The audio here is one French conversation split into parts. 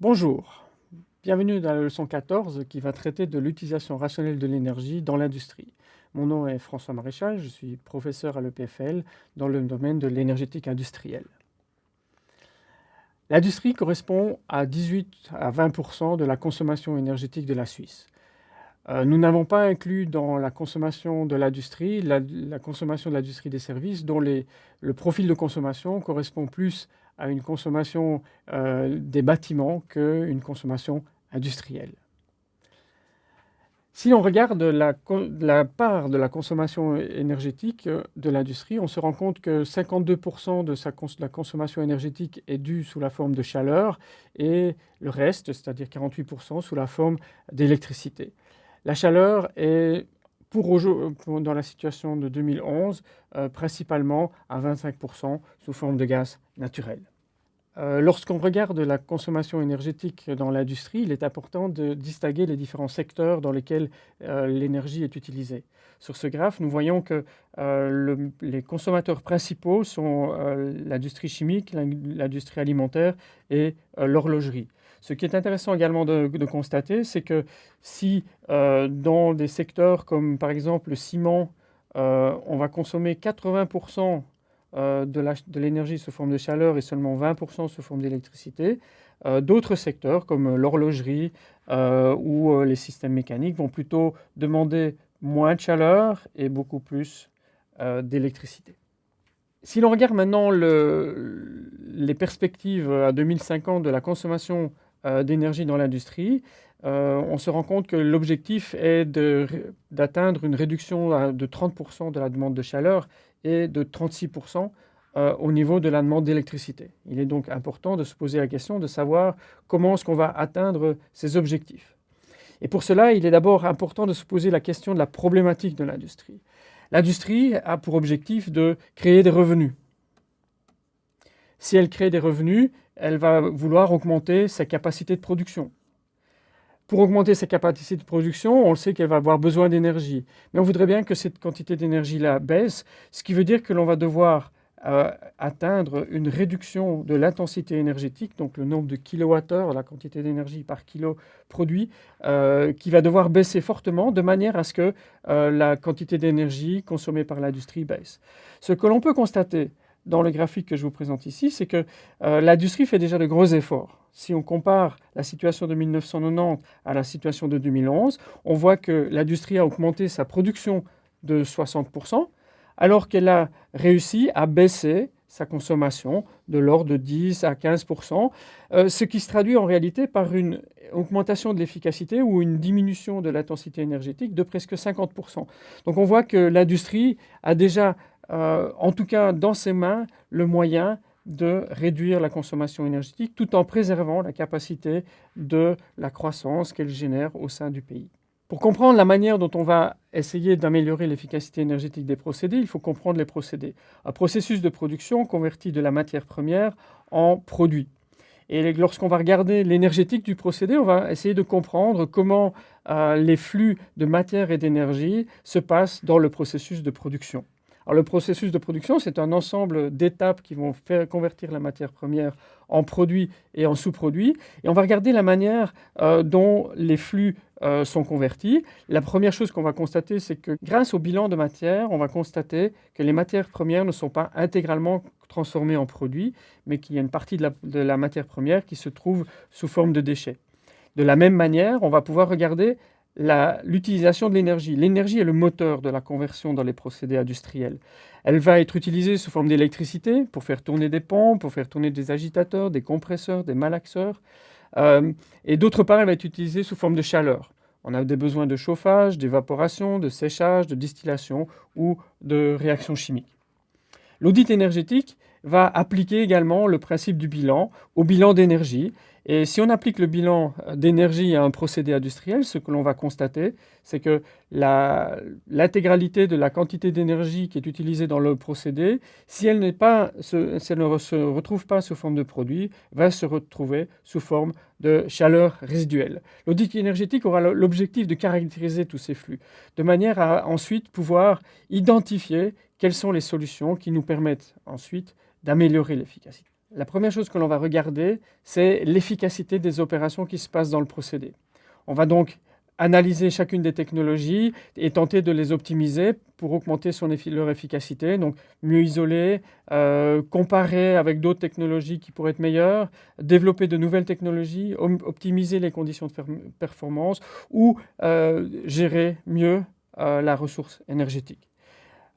Bonjour, bienvenue dans la leçon 14 qui va traiter de l'utilisation rationnelle de l'énergie dans l'industrie. Mon nom est François Maréchal, je suis professeur à l'EPFL dans le domaine de l'énergétique industrielle. L'industrie correspond à 18 à 20% de la consommation énergétique de la Suisse. Nous n'avons pas inclus dans la consommation de l'industrie la consommation de l'industrie des services dont le profil de consommation correspond plus à une consommation des bâtiments qu'une consommation industrielle. Si l'on regarde la part de la consommation énergétique de l'industrie, on se rend compte que 52% de la consommation énergétique est due sous la forme de chaleur et le reste, c'est-à-dire 48%, sous la forme d'électricité. La chaleur est, dans la situation de 2011, principalement à 25% sous forme de gaz naturel. Lorsqu'on regarde la consommation énergétique dans l'industrie, il est important de distinguer les différents secteurs dans lesquels l'énergie est utilisée. Sur ce graphe, nous voyons que les consommateurs principaux sont l'industrie chimique, l'industrie alimentaire et l'horlogerie. Ce qui est intéressant également de constater, c'est que si dans des secteurs comme par exemple le ciment, on va consommer 80% de l'énergie sous forme de chaleur et seulement 20% sous forme d'électricité, d'autres secteurs comme l'horlogerie ou les systèmes mécaniques vont plutôt demander moins de chaleur et beaucoup plus d'électricité. Si l'on regarde maintenant les perspectives à 2050 de la consommation d'énergie dans l'industrie, on se rend compte que l'objectif est d'atteindre une réduction de 30% de la demande de chaleur et de 36% au niveau de la demande d'électricité. Il est donc important de se poser la question de savoir comment est-ce qu'on va atteindre ces objectifs. Et pour cela, il est d'abord important de se poser la question de la problématique de l'industrie. L'industrie a pour objectif de créer des revenus. Si elle crée des revenus, elle va vouloir augmenter sa capacité de production. Pour augmenter sa capacité de production, on le sait qu'elle va avoir besoin d'énergie. Mais on voudrait bien que cette quantité d'énergie-là baisse, ce qui veut dire que l'on va devoir atteindre une réduction de l'intensité énergétique, donc le nombre de kilowattheures, la quantité d'énergie par kilo produit, qui va devoir baisser fortement de manière à ce que la quantité d'énergie consommée par l'industrie baisse. Ce que l'on peut constater dans le graphique que je vous présente ici, c'est que l'industrie fait déjà de gros efforts. Si on compare la situation de 1990 à la situation de 2011, on voit que l'industrie a augmenté sa production de 60%, alors qu'elle a réussi à baisser sa consommation de l'ordre de 10 à 15%, ce qui se traduit en réalité par une augmentation de l'efficacité ou une diminution de l'intensité énergétique de presque 50%. Donc on voit que l'industrie a déjà en tout cas dans ses mains, le moyen de réduire la consommation énergétique tout en préservant la capacité de la croissance qu'elle génère au sein du pays. Pour comprendre la manière dont on va essayer d'améliorer l'efficacité énergétique des procédés, il faut comprendre les procédés. Un processus de production convertit de la matière première en produit. Et lorsqu'on va regarder l'énergétique du procédé, on va essayer de comprendre comment les flux de matière et d'énergie se passent dans le processus de production. Alors, le processus de production, c'est un ensemble d'étapes qui vont faire convertir la matière première en produit et en sous-produit. Et on va regarder la manière dont les flux sont convertis. La première chose qu'on va constater, c'est que grâce au bilan de matière, on va constater que les matières premières ne sont pas intégralement transformées en produits, mais qu'il y a une partie de la matière première qui se trouve sous forme de déchets. De la même manière, on va pouvoir regarder l'utilisation de l'énergie. L'énergie est le moteur de la conversion dans les procédés industriels. Elle va être utilisée sous forme d'électricité pour faire tourner des pompes, pour faire tourner des agitateurs, des compresseurs, des malaxeurs. Et d'autre part, elle va être utilisée sous forme de chaleur. On a des besoins de chauffage, d'évaporation, de séchage, de distillation ou de réaction chimique. L'audit énergétique va appliquer également le principe du bilan au bilan d'énergie. Et si on applique le bilan d'énergie à un procédé industriel, ce que l'on va constater, c'est que l'intégralité de la quantité d'énergie qui est utilisée dans le procédé, si elle ne se retrouve pas sous forme de produit, va se retrouver sous forme de chaleur résiduelle. L'audit énergétique aura l'objectif de caractériser tous ces flux, de manière à ensuite pouvoir identifier quelles sont les solutions qui nous permettent ensuite d'améliorer l'efficacité. la première chose que l'on va regarder, c'est l'efficacité des opérations qui se passent dans le procédé. On va donc analyser chacune des technologies et tenter de les optimiser pour augmenter leur efficacité. Donc mieux isoler, comparer avec d'autres technologies qui pourraient être meilleures, développer de nouvelles technologies, optimiser les conditions de performance ou gérer mieux la ressource énergétique.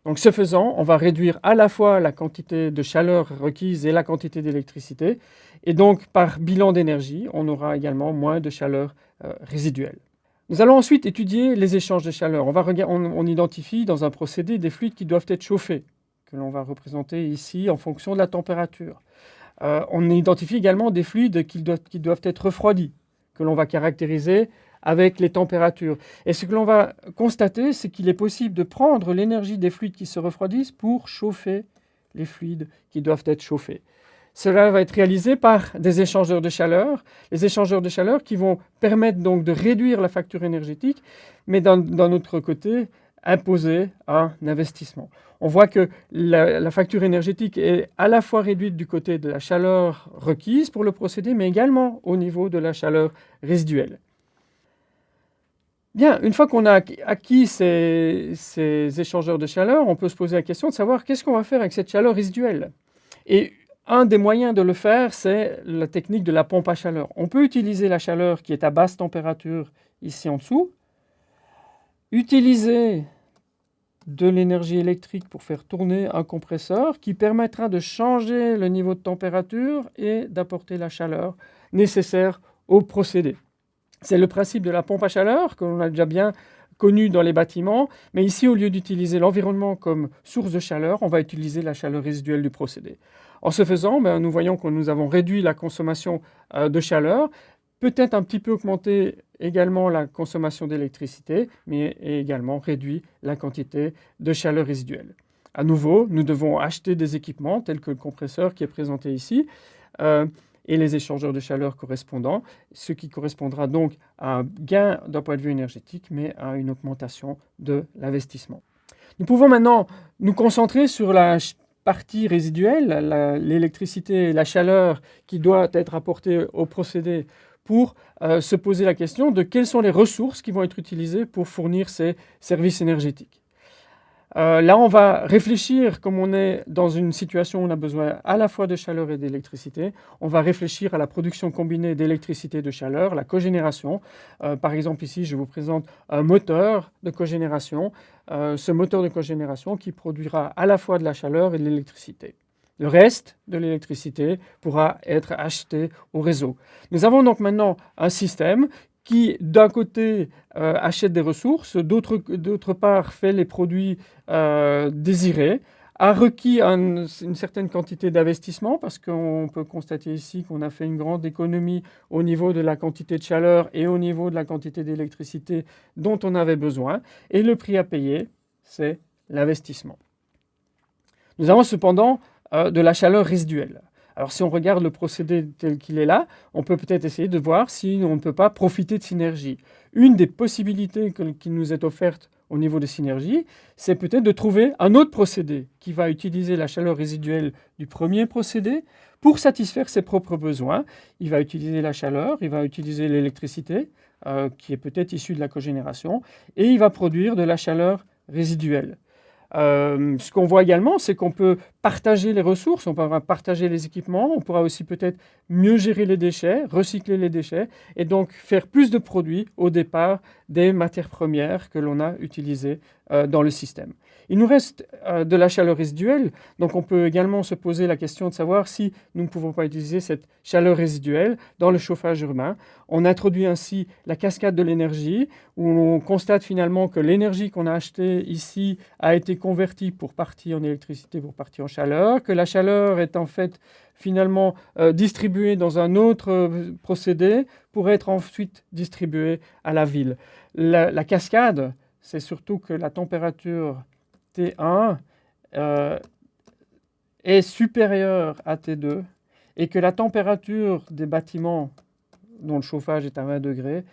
Donc ce faisant, on va réduire à la fois la quantité de chaleur requise et la quantité d'électricité. Et donc par bilan d'énergie, on aura également moins de chaleur résiduelle. Nous allons ensuite étudier les échanges de chaleur. On identifie dans un procédé des fluides qui doivent être chauffés, que l'on va représenter ici en fonction de la température. On identifie également des fluides qui doivent être refroidis, que l'on va caractériser avec les températures. Et ce que l'on va constater, c'est qu'il est possible de prendre l'énergie des fluides qui se refroidissent pour chauffer les fluides qui doivent être chauffés. Cela va être réalisé par des échangeurs de chaleur, les échangeurs de chaleur qui vont permettre donc de réduire la facture énergétique, mais d'un autre côté, imposer un investissement. On voit que la facture énergétique est à la fois réduite du côté de la chaleur requise pour le procédé, mais également au niveau de la chaleur résiduelle. Bien, une fois qu'on a acquis ces échangeurs de chaleur, on peut se poser la question de savoir qu'est-ce qu'on va faire avec cette chaleur résiduelle. Et un des moyens de le faire, c'est la technique de la pompe à chaleur. On peut utiliser la chaleur qui est à basse température ici en dessous, utiliser de l'énergie électrique pour faire tourner un compresseur qui permettra de changer le niveau de température et d'apporter la chaleur nécessaire au procédé. C'est le principe de la pompe à chaleur que l'on a déjà bien connu dans les bâtiments, mais ici, au lieu d'utiliser l'environnement comme source de chaleur, on va utiliser la chaleur résiduelle du procédé. En ce faisant, nous voyons que nous avons réduit la consommation de chaleur, peut-être un petit peu augmenté également la consommation d'électricité, mais également réduit la quantité de chaleur résiduelle. À nouveau, nous devons acheter des équipements tels que le compresseur qui est présenté ici, et les échangeurs de chaleur correspondants, ce qui correspondra donc à un gain d'un point de vue énergétique, mais à une augmentation de l'investissement. Nous pouvons maintenant nous concentrer sur la partie résiduelle, l'électricité et la chaleur qui doit être apportée au procédé pour se poser la question de quelles sont les ressources qui vont être utilisées pour fournir ces services énergétiques. Là, on va réfléchir, comme on est dans une situation où on a besoin à la fois de chaleur et d'électricité, on va réfléchir à la production combinée d'électricité et de chaleur, la cogénération. Par exemple, ici, je vous présente un moteur de cogénération. Ce moteur de cogénération qui produira à la fois de la chaleur et de l'électricité. Le reste de l'électricité pourra être acheté au réseau. Nous avons donc maintenant un système qui, d'un côté, achète des ressources, d'autre part, fait les produits désirés, a requis une certaine quantité d'investissement, parce qu'on peut constater ici qu'on a fait une grande économie au niveau de la quantité de chaleur et au niveau de la quantité d'électricité dont on avait besoin. Et le prix à payer, c'est l'investissement. Nous avons cependant de la chaleur résiduelle. Alors si on regarde le procédé tel qu'il est là, on peut peut-être essayer de voir si on ne peut pas profiter de synergie. Une des possibilités qui nous est offerte au niveau de synergie, c'est peut-être de trouver un autre procédé qui va utiliser la chaleur résiduelle du premier procédé pour satisfaire ses propres besoins. Il va utiliser la chaleur, il va utiliser l'électricité, qui est peut-être issue de la cogénération, et il va produire de la chaleur résiduelle. Ce qu'on voit également, c'est qu'on peut partager les ressources, on pourra partager les équipements, on pourra aussi peut-être mieux gérer les déchets, recycler les déchets, et donc faire plus de produits au départ des matières premières que l'on a utilisées dans le système. Il nous reste de la chaleur résiduelle, donc on peut également se poser la question de savoir si nous ne pouvons pas utiliser cette chaleur résiduelle dans le chauffage urbain. On introduit ainsi la cascade de l'énergie, où on constate finalement que l'énergie qu'on a achetée ici a été convertie pour partie en électricité, pour partie en chaleur, que la chaleur est en fait finalement distribuée dans un autre procédé pour être ensuite distribuée à la ville. La cascade, c'est surtout que la température T1 est supérieure à T2 et que la température des bâtiments dont le chauffage est à 20 degrés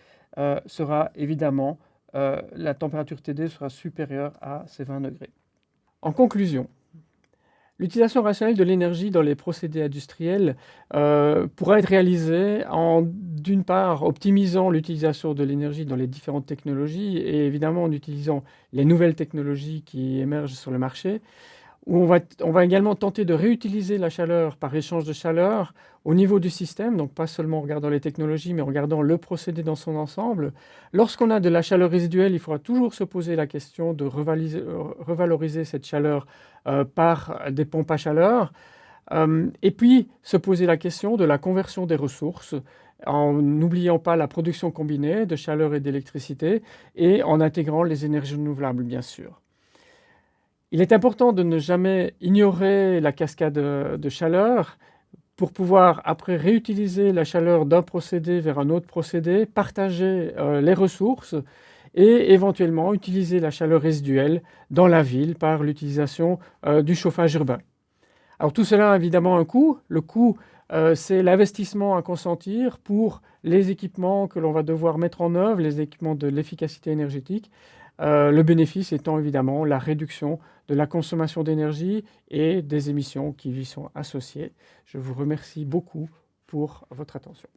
sera évidemment, la température T2 sera supérieure à ces 20 degrés. En conclusion, L'utilisation rationnelle de l'énergie dans les procédés industriels pourra être réalisée en, d'une part, optimisant l'utilisation de l'énergie dans les différentes technologies et évidemment en utilisant les nouvelles technologies qui émergent sur le marché, où on va également tenter de réutiliser la chaleur par échange de chaleur au niveau du système, donc pas seulement en regardant les technologies, mais en regardant le procédé dans son ensemble. Lorsqu'on a de la chaleur résiduelle, il faudra toujours se poser la question de revaloriser cette chaleur par des pompes à chaleur, et puis se poser la question de la conversion des ressources, en n'oubliant pas la production combinée de chaleur et d'électricité, et en intégrant les énergies renouvelables, bien sûr. Il est important de ne jamais ignorer la cascade de chaleur pour pouvoir après réutiliser la chaleur d'un procédé vers un autre procédé, partager les ressources et éventuellement utiliser la chaleur résiduelle dans la ville par l'utilisation du chauffage urbain. Alors tout cela a évidemment un coût. Le coût, c'est l'investissement à consentir pour les équipements que l'on va devoir mettre en œuvre, les équipements de l'efficacité énergétique. Le bénéfice étant évidemment la réduction de la consommation d'énergie et des émissions qui y sont associées. Je vous remercie beaucoup pour votre attention.